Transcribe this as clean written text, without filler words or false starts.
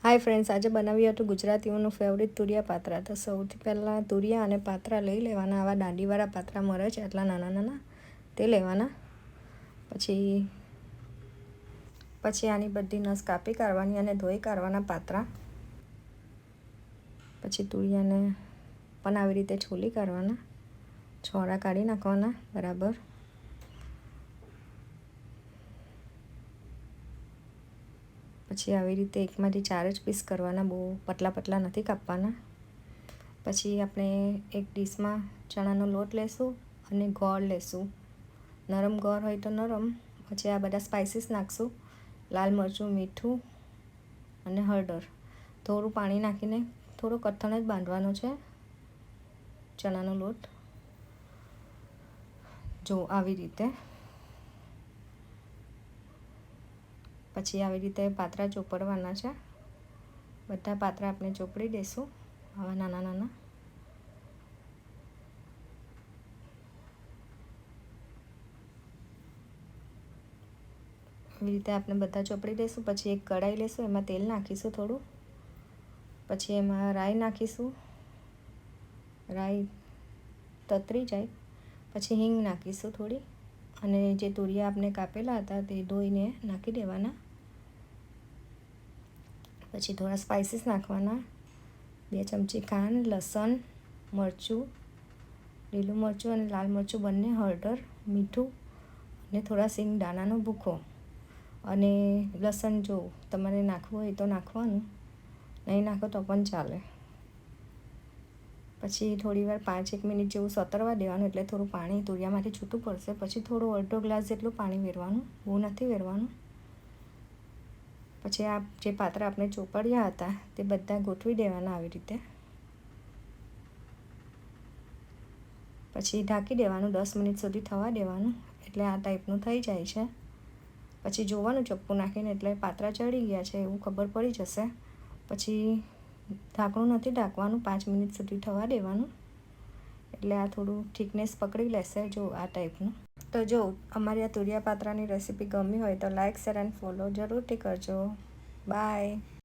Hi friends, આજે બનાવ્યું હતું ગુજરાતીઓનું ફેવરિટ તુરિયા પાત્રા. તો સૌથી પહેલાં તુરિયા અને પાત્રા લઈ લેવાના. આવા દાંડીવાળા પાત્રા મળે છે, આટલા નાના નાના, તે લેવાના. પછી આની બધી નસ કાપી કાઢવાની અને ધોઈ કાઢવાના પાત્રા. પછી તુરિયાને પણ આવી રીતે છોલી કાઢવાના, છોડા કાઢી નાખવાના બરાબર. પછી આવી રીતે એકમાંથી 4 જ પીસ કરવાના, બહુ પતલા પતલા નથી કાપવાના. પછી આપણે એક ડીશમાં ચણાનો લોટ લેશું અને ગોળ લેશું. નરમ ગોળ હોય તો નરમ. પછી આ બધા સ્પાઇસીસ નાખશું, લાલ મરચું, મીઠું અને હળદર. થોડું પાણી નાખીને થોડો કઠણ જ બાંધવાનો છે ચણાનો લોટ. જો આવી રીતે. પછી આવી રીતે પાત્રા ચોપડવાના છે. બધા પાત્રા આપણે ચોપડી દઈશું, આવા નાના નાના. આવી રીતે આપણે બધા ચોપડી દઈશું. પછી એક કઢાઈ લઈશું, એમાં તેલ નાખીશું થોડું. પછી એમાં રાઈ નાખીશું. રાઈ તતરી જાય પછી હિંગ નાખીશું થોડી, અને જે તુરિયા આપણે કાપેલા હતા તે ધોઈને નાખી દેવાના. પછી થોડા સ્પાઇસીસ નાખવાના, 2 ચમચી ખાંડ, લસણ, મરચું, લીલું મરચું અને લાલ મરચું બંને, હળદર, મીઠું અને થોડા સિંગ દાણાનો ભૂકો. અને લસણ જો તમારે નાખવું હોય તો નાખવાનું, નહીં નાખો તો પણ ચાલે. પછી થોડીવાર 5-1 મિનિટ જેવું સતરવા દેવાનું, એટલે થોડું પાણી તુરિયામાંથી છૂટું પડશે. પછી થોડું અડધો ગ્લાસ જેટલું પાણી વેરવાનું, બહુ નથી વેરવાનું. પછી આ જે પાત્રા આપણે ચોપડ્યા હતા તે બધા ગોઠવી દેવાના આવી રીતે. પછી ઢાંકી દેવાનું, 10 મિનિટ સુધી થવા દેવાનું, એટલે આ ટાઈપનું થઈ જાય છે. પછી જોવાનું ચપ્પુ નાખીને, એટલે પાત્રા ચડી ગયા છે એવું ખબર પડી જશે. પછી ઢાંકણું નથી ઢાંકવાનું, 5 મિનિટ સુધી થવા દેવાનું, એટલે આ થોડું થિકનેસ પકડી લેશે. જો આ ટાઈપનું. તો જો અમારી આ તુરિયા પાત્રાની રેસીપી ગમી હોય તો લાઇક, શેર એન્ડ ફોલો જરૂરથી કરજો. બાય.